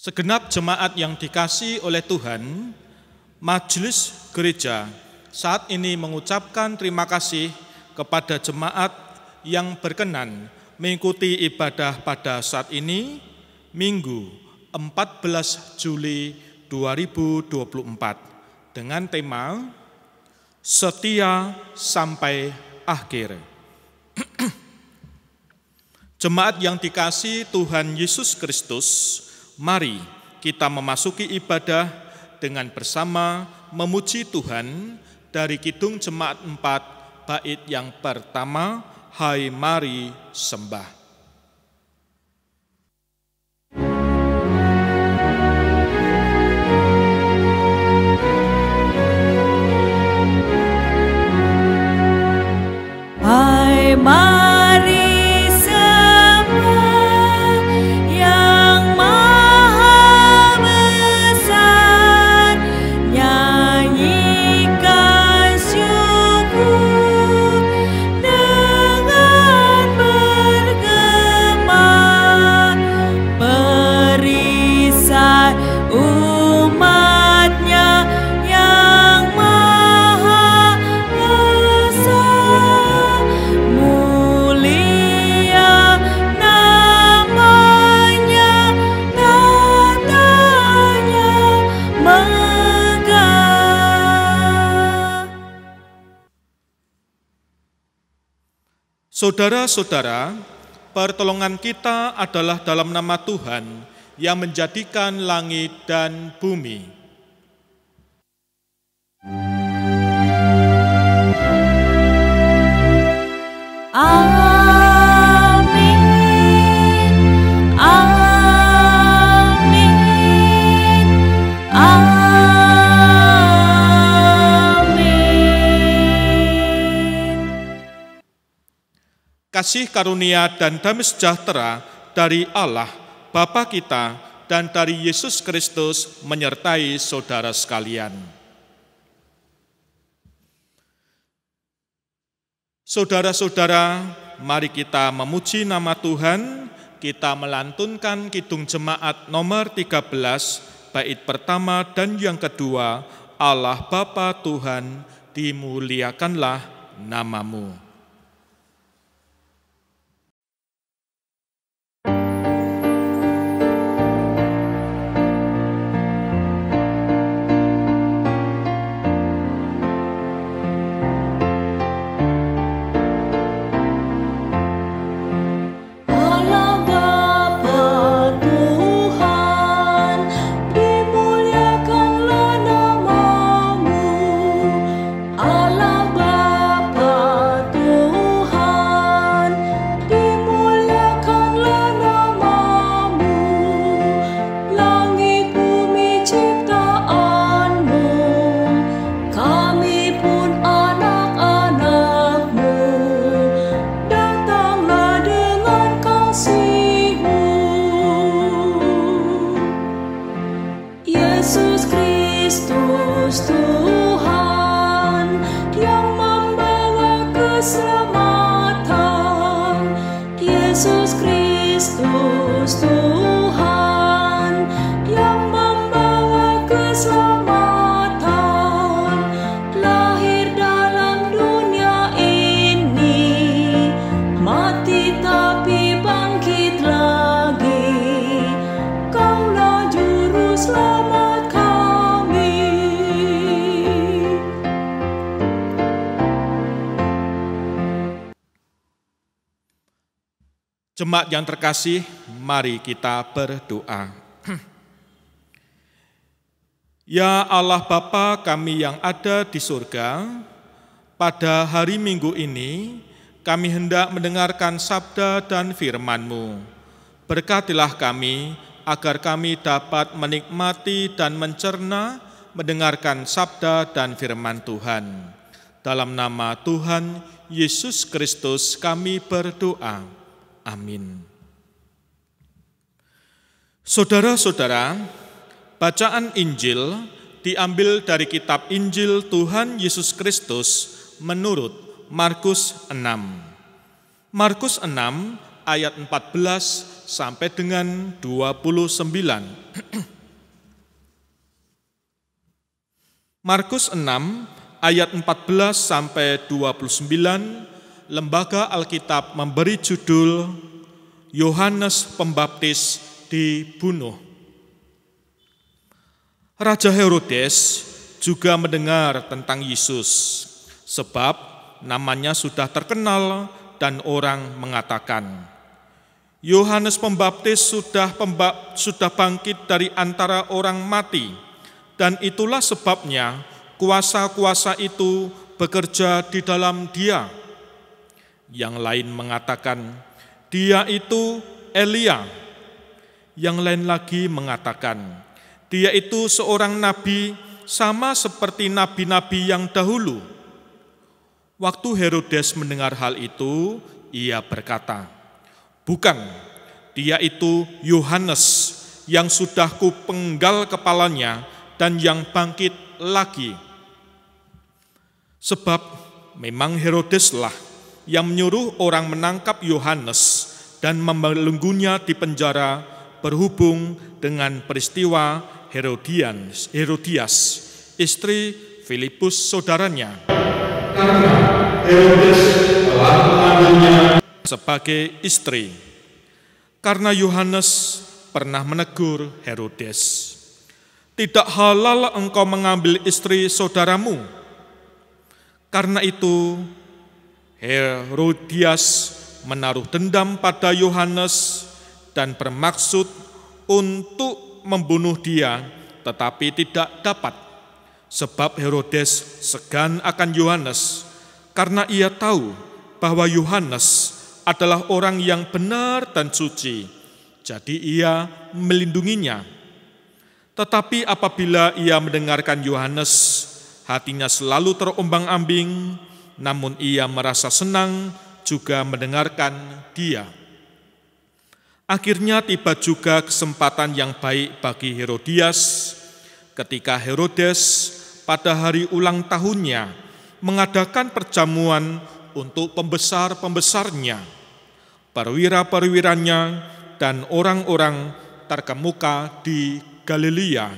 Segenap jemaat yang dikasihi oleh Tuhan, Majelis Gereja saat ini mengucapkan terima kasih kepada jemaat yang berkenan mengikuti ibadah pada saat ini, Minggu 14 Juli 2024, dengan tema Setia sampai akhir. Jemaat yang dikasihi Tuhan Yesus Kristus, mari kita memasuki ibadah dengan bersama memuji Tuhan dari Kidung Jemaat 4, bait yang pertama, Hai Mari Sembah. Hai mari sembah yang maha besar, nyanyikan syukur dengan bergema, perisai umatnya yang maha esa, mulia namanya, tatanya megah. Saudara-saudara, pertolongan kita adalah dalam nama Tuhan yang menjadikan langit dan bumi. Amin, amin, amin. Kasih karunia dan damai sejahtera dari Allah, Bapa kita, dan dari Yesus Kristus menyertai saudara sekalian. Saudara-saudara, mari kita memuji nama Tuhan. Kita melantunkan Kidung Jemaat nomor 13, bait pertama dan yang kedua, Allah Bapa Tuhan, dimuliakanlah namamu. Allah Bapa Tuhan, dimuliakanlah namamu. Allah Bapa Tuhan, dimuliakanlah namamu. Langit bumi ciptaanmu, kami pun anak-anakmu. Datanglah dengan kasih-Mu. Yesus Kristus Tuhan yang membawa keselamatan. Yesus Kristus Tuhan yang membawa keselamatan. Lahir dalam dunia ini, mati tapi bangkit lagi. Kaulah juru selamat kami. Jemaat yang terkasih, mari kita berdoa. Ya Allah Bapa kami yang ada di surga, pada hari Minggu ini kami hendak mendengarkan sabda dan firman-Mu. Berkatilah kami agar kami dapat menikmati dan mencerna mendengarkan sabda dan firman Tuhan. Dalam nama Tuhan Yesus Kristus kami berdoa. Amin. Saudara-saudara, bacaan Injil diambil dari kitab Injil Tuhan Yesus Kristus menurut Markus 6. Markus 6 ayat 14 sampai dengan 29. Markus 6 ayat 14 sampai 29, Lembaga Alkitab memberi judul Yohanes Pembaptis dibunuh. Raja Herodes juga mendengar tentang Yesus, sebab namanya sudah terkenal dan orang mengatakan, Yohanes Pembaptis sudah bangkit dari antara orang mati, dan itulah sebabnya kuasa-kuasa itu bekerja di dalam dia. Yang lain mengatakan, dia itu Elia. Yang lain lagi mengatakan, dia itu seorang nabi sama seperti nabi-nabi yang dahulu. Waktu Herodes mendengar hal itu, ia berkata, bukan, dia itu Yohanes yang sudah kupenggal kepalanya dan yang bangkit lagi. Sebab memang Herodeslah yang menyuruh orang menangkap Yohanes dan membelenggunya di penjara berhubung dengan peristiwa Herodias, istri Filipus saudaranya. Karena Herodes telah mengambilnya sebagai istri. Karena Yohanes pernah menegur Herodes, tidak halal engkau mengambil istri saudaramu. Karena itu Herodias menaruh dendam pada Yohanes dan bermaksud untuk membunuh dia, tetapi tidak dapat. Sebab Herodes segan akan Yohanes, karena ia tahu bahwa Yohanes adalah orang yang benar dan suci, jadi ia melindunginya. Tetapi apabila ia mendengarkan Yohanes, hatinya selalu terombang-ambing, namun ia merasa senang juga mendengarkan dia. Akhirnya tiba juga kesempatan yang baik bagi Herodias ketika Herodes pada hari ulang tahunnya mengadakan perjamuan untuk pembesar-pembesarnya, perwira-perwiranya, dan orang-orang terkemuka di Galilea.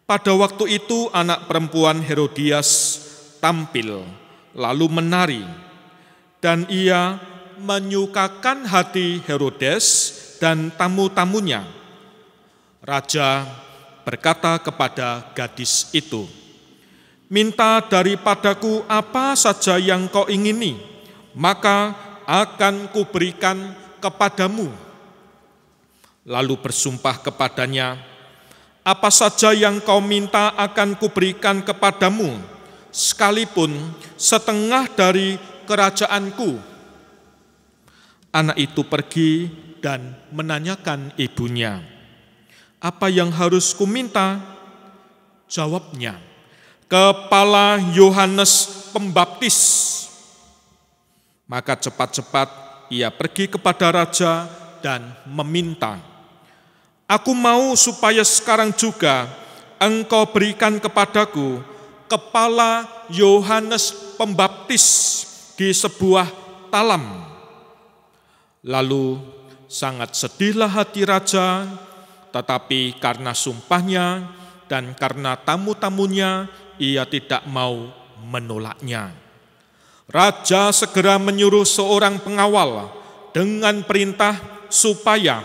Pada waktu itu anak perempuan Herodias tampil lalu menari, dan ia menyukakan hati Herodes dan tamu-tamunya. Raja berkata kepada gadis itu, minta daripadaku apa saja yang kau ingini, maka akan kuberikan kepadamu. Lalu bersumpah kepadanya, apa saja yang kau minta akan kuberikan kepadamu, sekalipun setengah dari kerajaanku. Anak itu pergi dan menanyakan ibunya, apa yang harus kuminta? Jawabnya, kepala Yohanes Pembaptis. Maka cepat-cepat ia pergi kepada raja dan meminta, aku mau supaya sekarang juga engkau berikan kepadaku kepala Yohanes Pembaptis di sebuah talam. Lalu sangat sedihlah hati raja, tetapi karena sumpahnya dan karena tamu-tamunya, ia tidak mau menolaknya. Raja segera menyuruh seorang pengawal dengan perintah supaya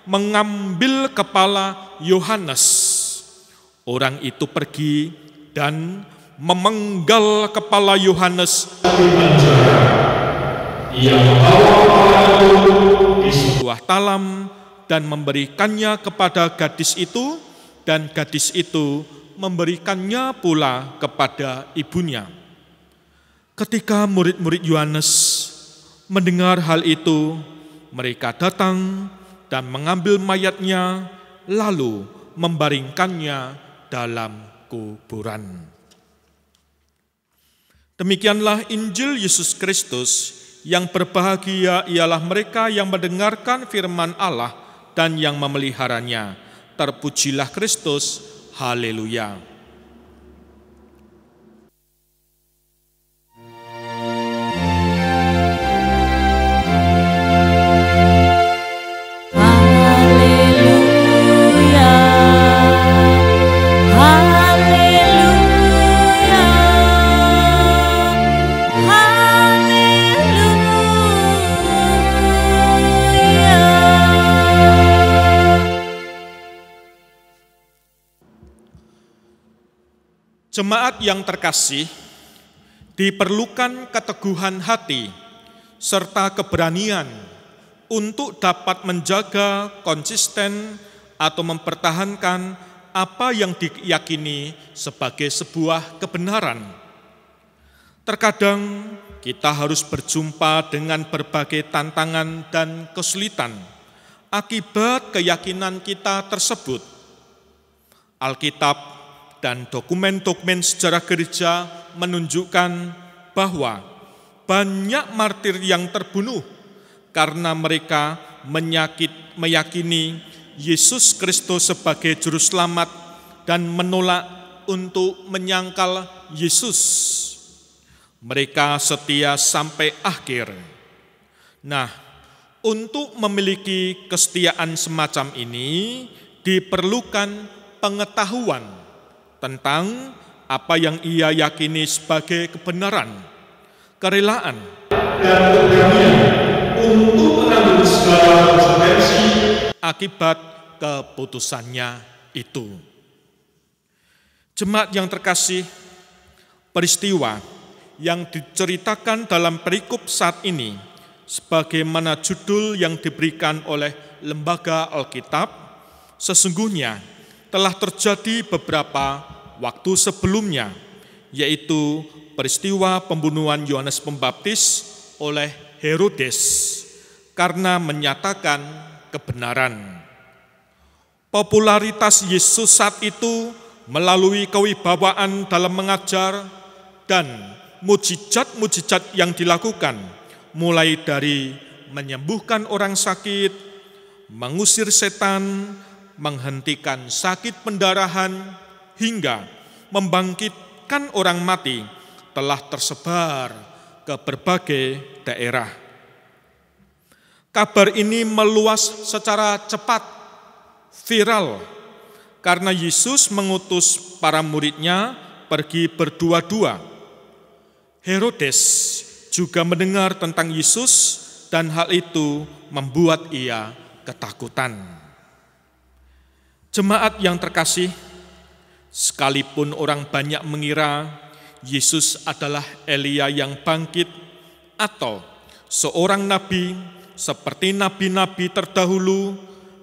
mengambil kepala Yohanes. Orang itu pergi dan memenggal kepala Yohanes. Ia membawa kepala itu di sebuah talam dan memberikannya kepada gadis itu, dan gadis itu memberikannya pula kepada ibunya. Ketika murid-murid Yohanes mendengar hal itu, mereka datang dan mengambil mayatnya, lalu membaringkannya dalam kuburan. Demikianlah Injil Yesus Kristus. Yang berbahagia ialah mereka yang mendengarkan firman Allah dan yang memeliharanya. Terpujilah Kristus, haleluya. Jemaat yang terkasih, diperlukan keteguhan hati serta keberanian untuk dapat menjaga konsisten atau mempertahankan apa yang diyakini sebagai sebuah kebenaran. Terkadang kita harus berjumpa dengan berbagai tantangan dan kesulitan akibat keyakinan kita tersebut. Alkitab dan dokumen-dokumen sejarah gereja menunjukkan bahwa banyak martir yang terbunuh karena mereka meyakini Yesus Kristus sebagai juru selamat dan menolak untuk menyangkal Yesus. Mereka setia sampai akhir. Nah, untuk memiliki kesetiaan semacam ini diperlukan pengetahuan tentang apa yang ia yakini sebagai kebenaran, kerelaan, dan keberanian untuk menanggung segala konsekuensi akibat keputusannya itu. Jemaat yang terkasih, peristiwa yang diceritakan dalam perikop saat ini, sebagaimana judul yang diberikan oleh Lembaga Alkitab, sesungguhnya telah terjadi beberapa waktu sebelumnya, yaitu peristiwa pembunuhan Yohanes Pembaptis oleh Herodes karena menyatakan kebenaran. Popularitas Yesus saat itu melalui kewibawaan dalam mengajar dan mujizat-mujizat yang dilakukan, mulai dari menyembuhkan orang sakit, mengusir setan, menghentikan sakit pendarahan, hingga membangkitkan orang mati, telah tersebar ke berbagai daerah. Kabar ini meluas secara cepat, viral, karena Yesus mengutus para muridnya pergi berdua-dua. Herodes juga mendengar tentang Yesus dan hal itu membuat ia ketakutan. Jemaat yang terkasih, sekalipun orang banyak mengira Yesus adalah Elia yang bangkit atau seorang nabi seperti nabi-nabi terdahulu,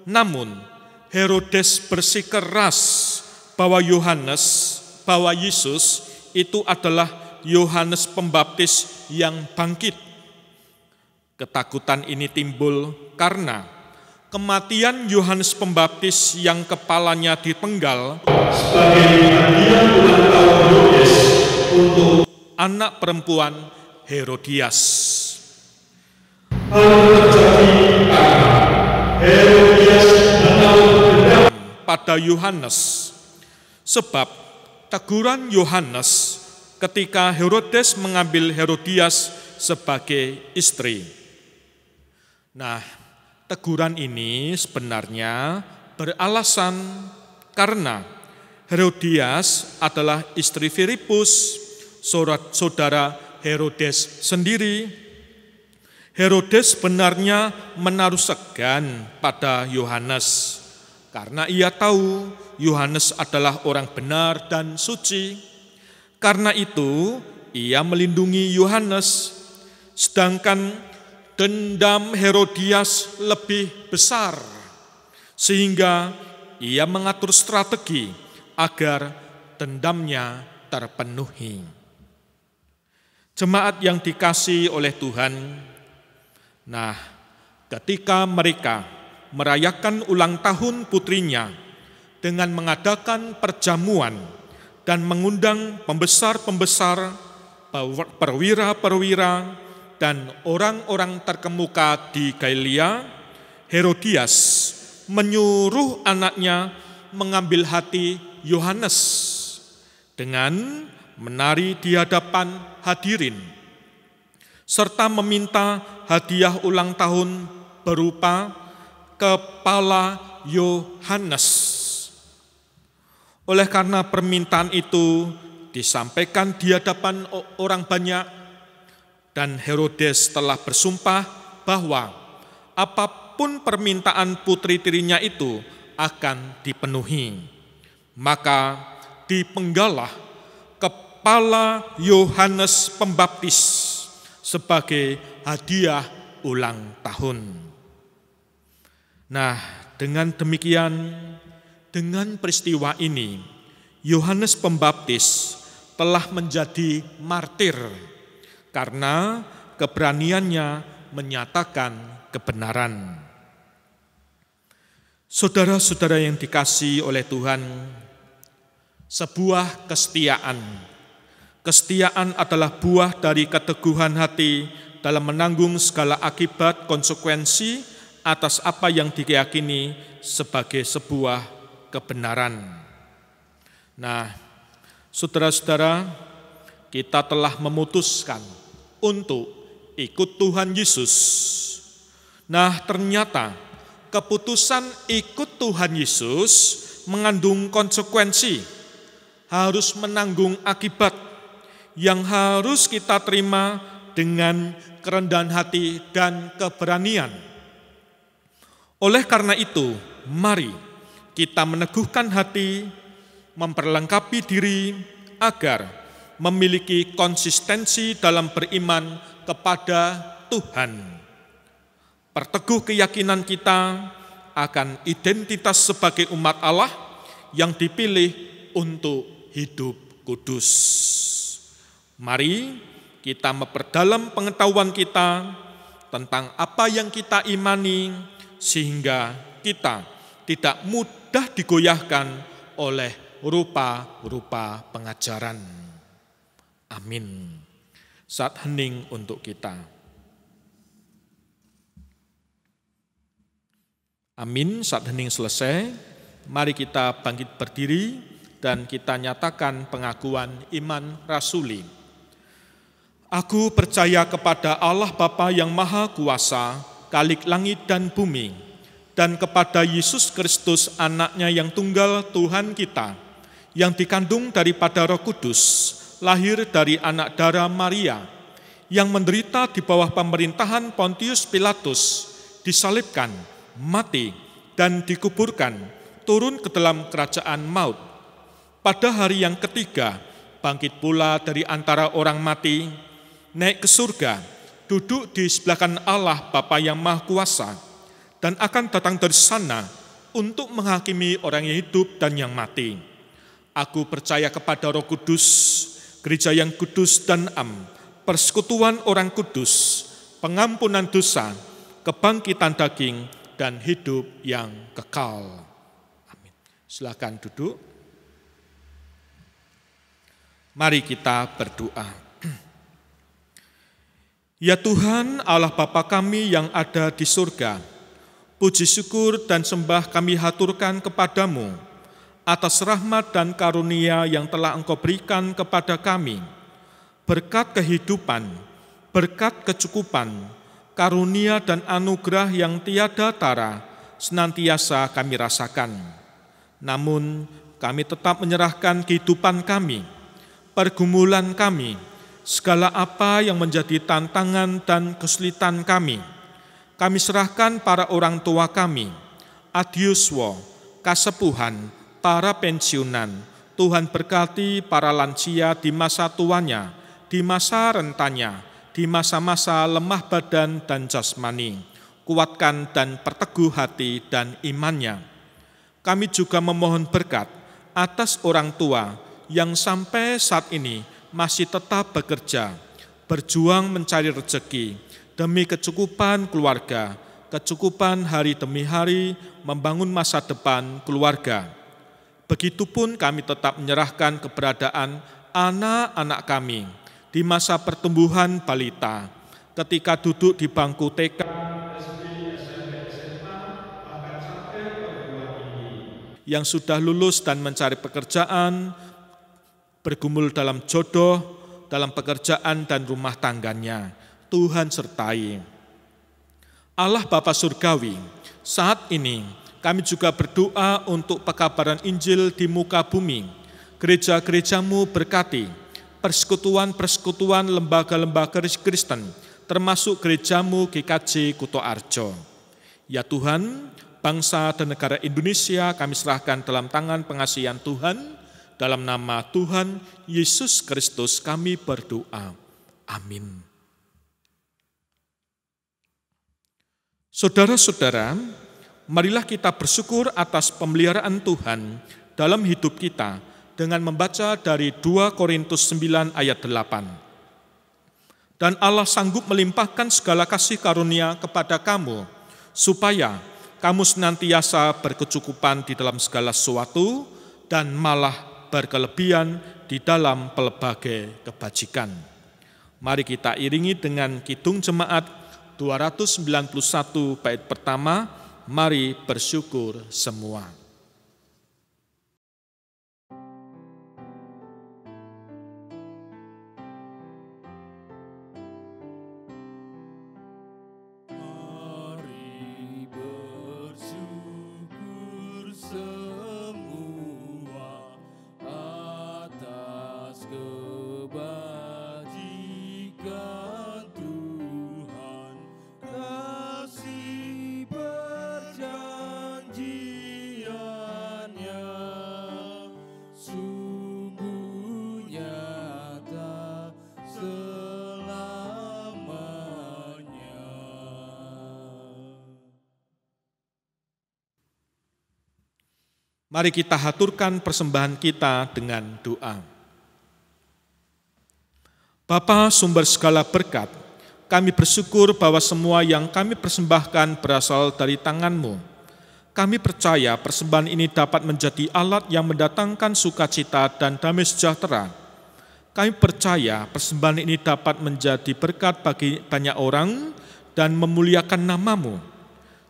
namun Herodes bersikeras bahwa Yesus itu adalah Yohanes Pembaptis yang bangkit. Ketakutan ini timbul karena kematian Yohanes Pembaptis yang kepalanya dipenggal sebagai hadiah ulang tahun Herodes untuk anak perempuan Herodias. Hal terjadi karena Herodias menaruh dendam pada Yohanes, sebab teguran Yohanes ketika Herodes mengambil Herodias sebagai istri. Nah, teguran ini sebenarnya beralasan karena Herodias adalah istri Filipus, saudara Herodes sendiri. Herodes sebenarnya menaruh segan pada Yohanes karena ia tahu Yohanes adalah orang benar dan suci. Karena itu, ia melindungi Yohanes, sedangkan dendam Herodias lebih besar, sehingga ia mengatur strategi agar dendamnya terpenuhi. Jemaat yang dikasihi oleh Tuhan, nah, ketika mereka merayakan ulang tahun putrinya dengan mengadakan perjamuan dan mengundang pembesar-pembesar, perwira-perwira, dan orang-orang terkemuka di Galilea, Herodias menyuruh anaknya mengambil hati Yohanes dengan menari di hadapan hadirin, serta meminta hadiah ulang tahun berupa kepala Yohanes. Oleh karena permintaan itu disampaikan di hadapan orang banyak, dan Herodes telah bersumpah bahwa apapun permintaan putri tirinya itu akan dipenuhi. Maka dipenggalah Kepala Yohanes Pembaptis sebagai hadiah ulang tahun. Nah, dengan demikian, dengan peristiwa ini, Yohanes Pembaptis telah menjadi martir karena keberaniannya menyatakan kebenaran. Saudara-saudara yang dikasihi oleh Tuhan, sebuah kesetiaan. Kesetiaan adalah buah dari keteguhan hati dalam menanggung segala akibat konsekuensi atas apa yang diyakini sebagai sebuah kebenaran. Nah, saudara-saudara, kita telah memutuskan untuk ikut Tuhan Yesus. Nah, ternyata keputusan ikut Tuhan Yesus mengandung konsekuensi, harus menanggung akibat yang harus kita terima dengan kerendahan hati dan keberanian. Oleh karena itu, mari kita meneguhkan hati, memperlengkapi diri agar memiliki konsistensi dalam beriman kepada Tuhan. Perteguh keyakinan kita akan identitas sebagai umat Allah yang dipilih untuk hidup kudus. Mari kita memperdalam pengetahuan kita tentang apa yang kita imani sehingga kita tidak mudah digoyahkan oleh rupa-rupa pengajaran. Amin. Saat hening untuk kita. Amin. Saat hening selesai, mari kita bangkit berdiri dan kita nyatakan pengakuan iman rasuli. Aku percaya kepada Allah Bapa yang Maha Kuasa, Khalik langit dan bumi, dan kepada Yesus Kristus anaknya yang tunggal Tuhan kita, yang dikandung daripada Roh Kudus, lahir dari anak darah Maria, yang menderita di bawah pemerintahan Pontius Pilatus, disalibkan, mati, dan dikuburkan, turun ke dalam kerajaan maut. Pada hari yang ketiga, bangkit pula dari antara orang mati, naik ke surga, duduk di sebelah kanan Allah Bapa yang Maha Kuasa, dan akan datang dari sana untuk menghakimi orang yang hidup dan yang mati. Aku percaya kepada Roh Kudus, gereja yang kudus dan persekutuan orang kudus, pengampunan dosa, kebangkitan daging, dan hidup yang kekal. Amin. Silakan duduk. Mari kita berdoa. Ya Tuhan, Allah Bapa kami yang ada di surga, puji syukur dan sembah kami haturkan kepadamu atas rahmat dan karunia yang telah Engkau berikan kepada kami. Berkat kehidupan, berkat kecukupan, karunia dan anugerah yang tiada tara senantiasa kami rasakan. Namun kami tetap menyerahkan kehidupan kami, pergumulan kami, segala apa yang menjadi tantangan dan kesulitan kami serahkan para orang tua kami, adiuswa, kasepuhan, para pensiunan. Tuhan berkati para lansia di masa tuanya, di masa rentannya, di masa-masa lemah badan dan jasmani. Kuatkan dan perteguh hati dan imannya. Kami juga memohon berkat atas orang tua yang sampai saat ini masih tetap bekerja, berjuang mencari rezeki, demi kecukupan keluarga, kecukupan hari demi hari, membangun masa depan keluarga. Begitupun kami tetap menyerahkan keberadaan anak-anak kami di masa pertumbuhan balita, ketika duduk di bangku TK, SD, SMP, SMA, bahkan sampai perguruan tinggi, yang sudah lulus dan mencari pekerjaan, bergumul dalam jodoh, dalam pekerjaan dan rumah tangganya. Tuhan sertai. Allah Bapa Surgawi, saat ini kami juga berdoa untuk pekabaran Injil di muka bumi. Gereja-gerejamu berkati, persekutuan-persekutuan lembaga-lembaga Kristen, termasuk gerejamu GKJ Kutoarjo. Ya Tuhan, bangsa dan negara Indonesia kami serahkan dalam tangan pengasihan Tuhan, Dalam nama Tuhan Yesus Kristus kami berdoa. Amin. Saudara-saudara, marilah kita bersyukur atas pemeliharaan Tuhan dalam hidup kita dengan membaca dari 2 Korintus 9 ayat 8. Dan Allah sanggup melimpahkan segala kasih karunia kepada kamu, supaya kamu senantiasa berkecukupan di dalam segala sesuatu dan malah berkelebihan di dalam pelbagai kebajikan. Mari kita iringi dengan Kidung Jemaat 291 bait pertama, mari bersyukur semua. Mari kita haturkan persembahan kita dengan doa. Bapa sumber segala berkat, kami bersyukur bahwa semua yang kami persembahkan berasal dari tangan-Mu. Kami percaya persembahan ini dapat menjadi alat yang mendatangkan sukacita dan damai sejahtera. Kami percaya persembahan ini dapat menjadi berkat bagi banyak orang dan memuliakan nama-Mu.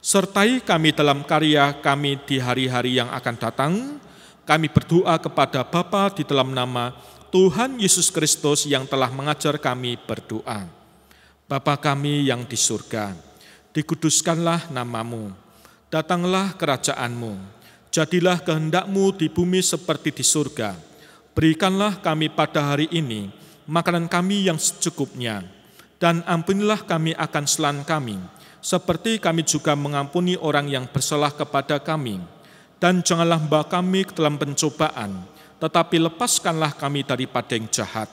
Sertai kami dalam karya kami di hari-hari yang akan datang. Kami berdoa kepada Bapa di dalam nama Tuhan Yesus Kristus yang telah mengajar kami berdoa. Bapa kami yang di surga, dikuduskanlah nama-Mu, datanglah kerajaan-Mu, jadilah kehendak-Mu di bumi seperti di surga. Berikanlah kami pada hari ini makanan kami yang secukupnya, dan ampunilah kami akan kesalahan kami, seperti kami juga mengampuni orang yang bersalah kepada kami. Dan janganlah membawa kami ke dalam pencobaan, tetapi lepaskanlah kami daripada yang jahat.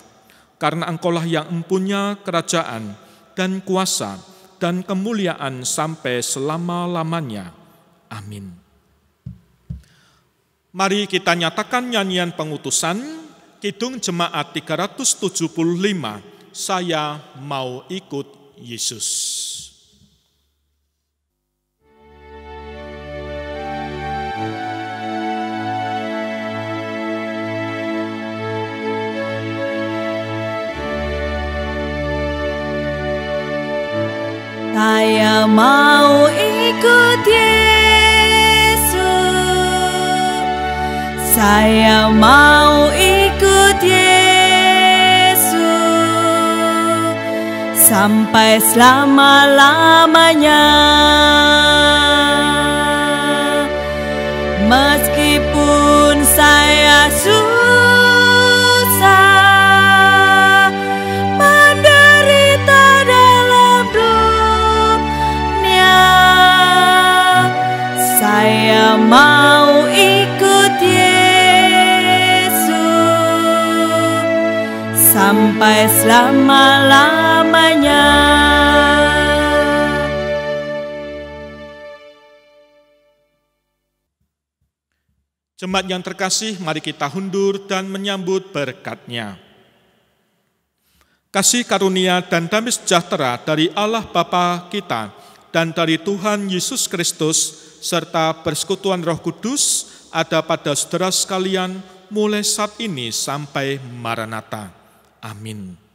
Karena Engkau-lah yang mempunyai kerajaan dan kuasa dan kemuliaan sampai selama-lamanya. Amin. Mari kita nyatakan nyanyian pengutusan, Kidung Jemaat 375, Saya Mau Ikut Yesus. Saya mau ikut Yesus, saya mau ikut Yesus, sampai selama-lamanya. Meskipun saya susah, menderita dalam dunia, saya mau ikut Yesus sampai selama-lamanya. Jemaat yang terkasih, mari kita hundur dan menyambut berkat-Nya. Kasih karunia dan damai sejahtera dari Allah Bapa kita dan dari Tuhan Yesus Kristus serta persekutuan Roh Kudus ada pada saudara sekalian mulai saat ini sampai Maranatha. Amin.